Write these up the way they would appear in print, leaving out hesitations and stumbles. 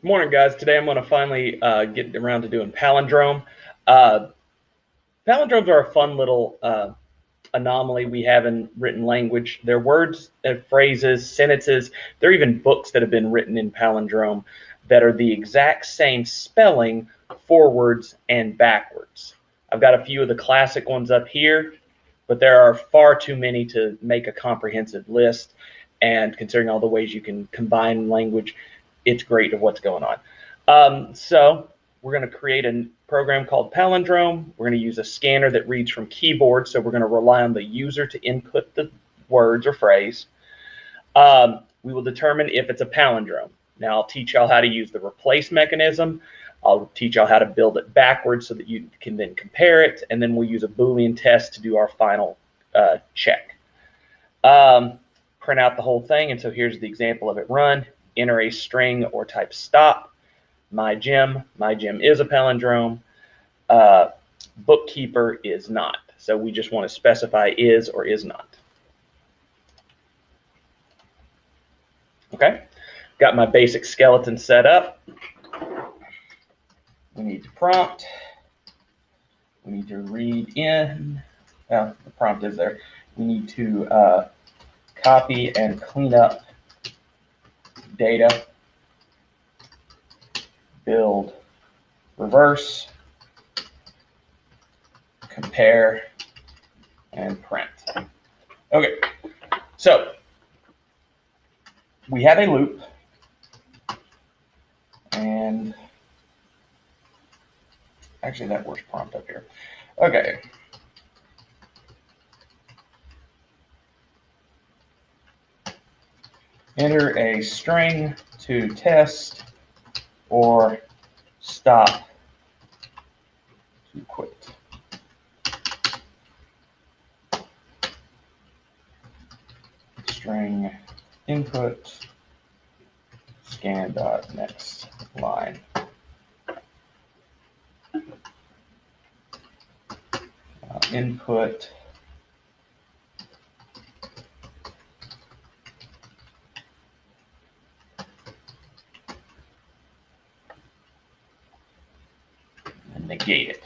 Good morning, guys. Today I'm going to finally get around to doing palindrome. Uh, Palindromes are a fun little anomaly we have in written language. They're words and phrases, sentences. There are even books that have been written in palindrome that are the exact same spelling forwards and backwards. I've got a few of the classic ones up here, but there are far too many to make a comprehensive list. And considering all the ways you can combine language, it's great of what's going on. So we're going to create a program called Palindrome. We're going to use a scanner that reads from keyboard, so we're going to rely on the user to input the words or phrase. We will determine if it's a palindrome. Now I'll teach y'all how to use the replace mechanism. I'll teach y'all how to build it backwards so that you can then compare it, and then we'll use a Boolean test to do our final check. Print out the whole thing, and so here's the example of it run. Enter a string or type stop. My gym is a palindrome. Bookkeeper is not. So we just want to specify is or is not. Okay, got my basic skeleton set up. We need to prompt. We need to read in. The prompt is there. We need to copy and clean up data, build, reverse, compare, and print. Okay, so we have a loop, and actually that works prompt up here. Okay. Enter a string to test or stop to quit. String input scan dot next line. Input and negate it.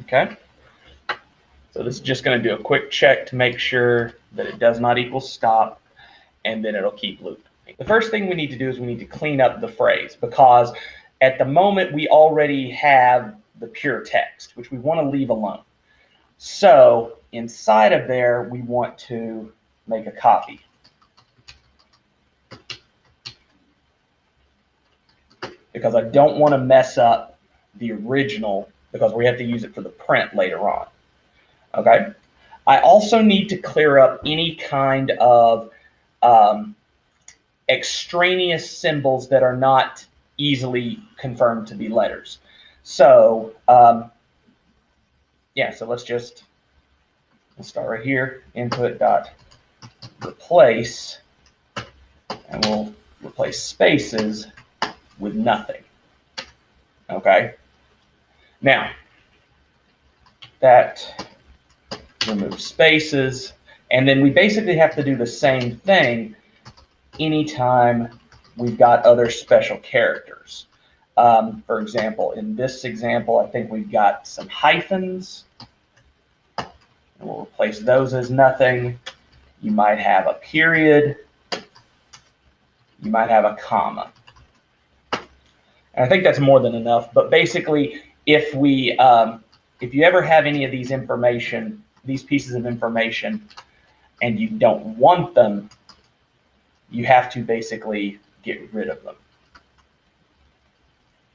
Okay. So this is just going to do a quick check to make sure that it does not equal stop, and then it'll keep looping. The first thing we need to do is we need to clean up the phrase, because at the moment we already have the pure text, which we want to leave alone. So inside of there, we want to make a copy. Because I don't want to mess up the original, because we have to use it for the print later on. Okay. I also need to clear up any kind of extraneous symbols that are not easily confirmed to be letters. So yeah, so we'll start right here, input dot replace, and we'll replace spaces with nothing. Okay. Now that removes spaces, and then we basically have to do the same thing anytime we've got other special characters. For example, in this example, I think we've got some hyphens, and we'll replace those as nothing. You might have a period. You might have a comma. And I think that's more than enough. But basically, if you ever have any of these pieces of information, and you don't want them, you have to basically get rid of them.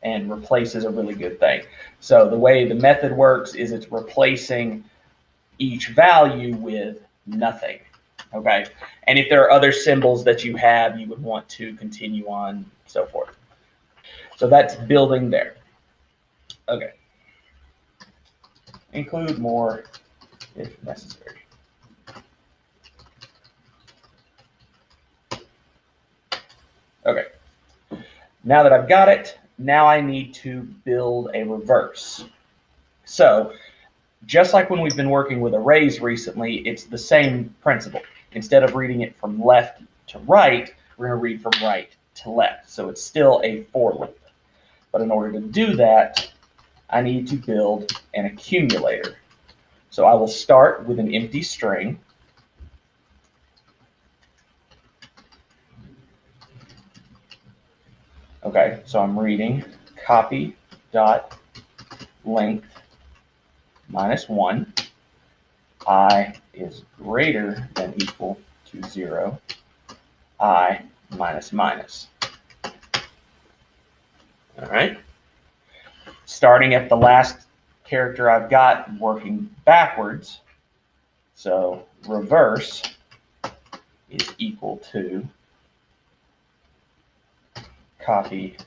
And replace is a really good thing. So the way the method works is it's replacing each value with nothing. Okay. And if there are other symbols that you have, you would want to continue on, so forth. So that's building there. Okay. Include more if necessary. Okay. Now that I've got it, now I need to build a reverse. So just like when we've been working with arrays recently, it's the same principle. Instead of reading it from left to right, We're going to read from right to left. So it's still a for loop. But in order to do that, I need to build an accumulator. So I will start with an empty string. Okay, so I'm reading copy dot length minus 1. I is greater than equal to 0. I minus minus. All right. Starting at the last character I've got, working backwards. So reverse is equal to copy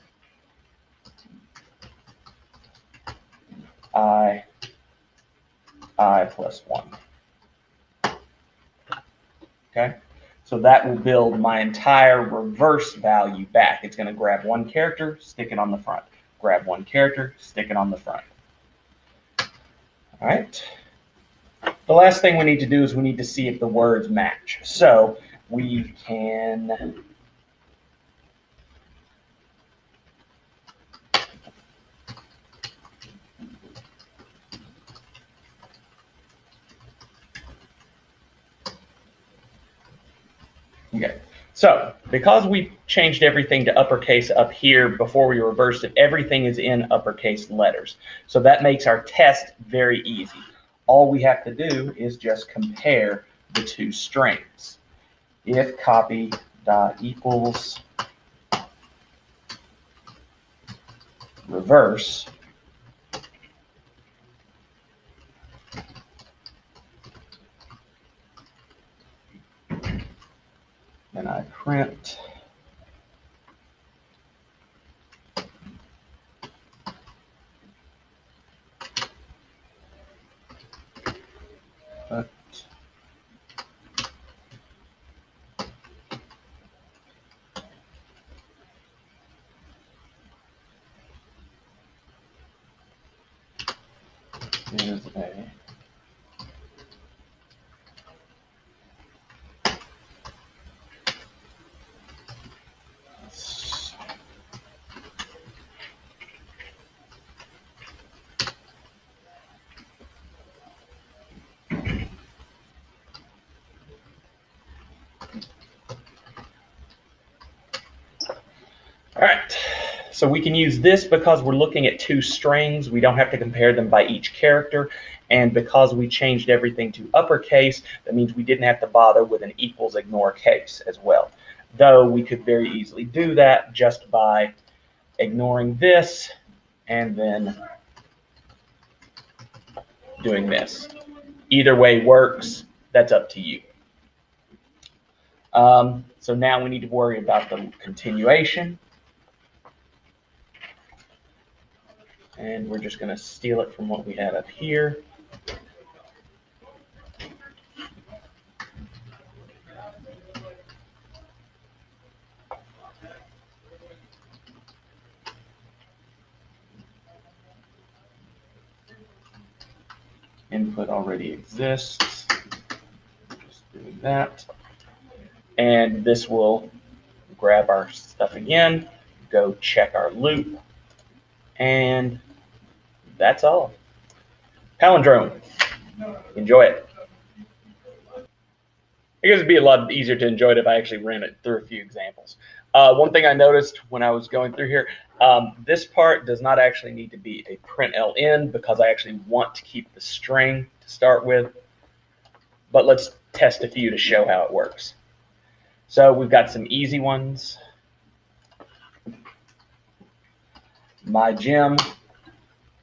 I plus 1. Okay, so that will build my entire reverse value back. It's going to grab one character, stick it on the front. Grab one character, stick it on the front. All right. The last thing we need to do is we need to see if the words match. So we can okay. So because we changed everything to uppercase up here before we reversed it, everything is in uppercase letters. So that makes our test very easy. All we have to do is just compare the two strings. If copy dot equals reverse, then I print is a all right. So we can use this because we're looking at two strings. We don't have to compare them by each character. And because we changed everything to uppercase, that means we didn't have to bother with an equals ignore case as well. Though we could very easily do that just by ignoring this and then doing this. Either way works. That's up to you. So now we need to worry about the continuation. And we're just going to steal it from what we had up here. Input already exists. Just doing that. And this will grab our stuff again, go check our loop, and that's all. Palindrome. Enjoy it. I guess it'd be a lot easier to enjoy it if I actually ran it through a few examples. One thing I noticed when I was going through here, this part does not actually need to be a println because I actually want to keep the string to start with. But let's test a few to show how it works. So we've got some easy ones. My gem,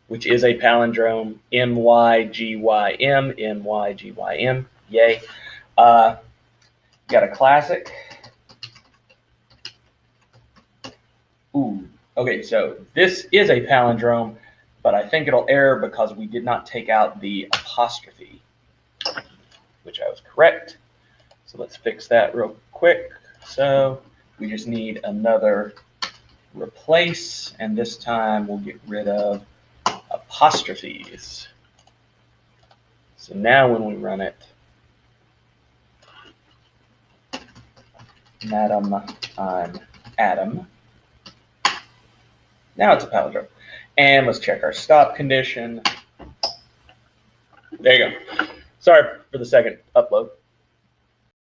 which is a palindrome, M-Y-G-Y-M, M-Y-G-Y-M, yay. Got a classic. Ooh, okay, so this is a palindrome, but I think it'll error because we did not take out the apostrophe, which I was correct. So let's fix that real quick. So we just need another replace, and this time we'll get rid of apostrophes. So now when we run it, Madam, I'm Adam. Now it's a palindrome. And let's check our stop condition. There you go. Sorry for the second upload.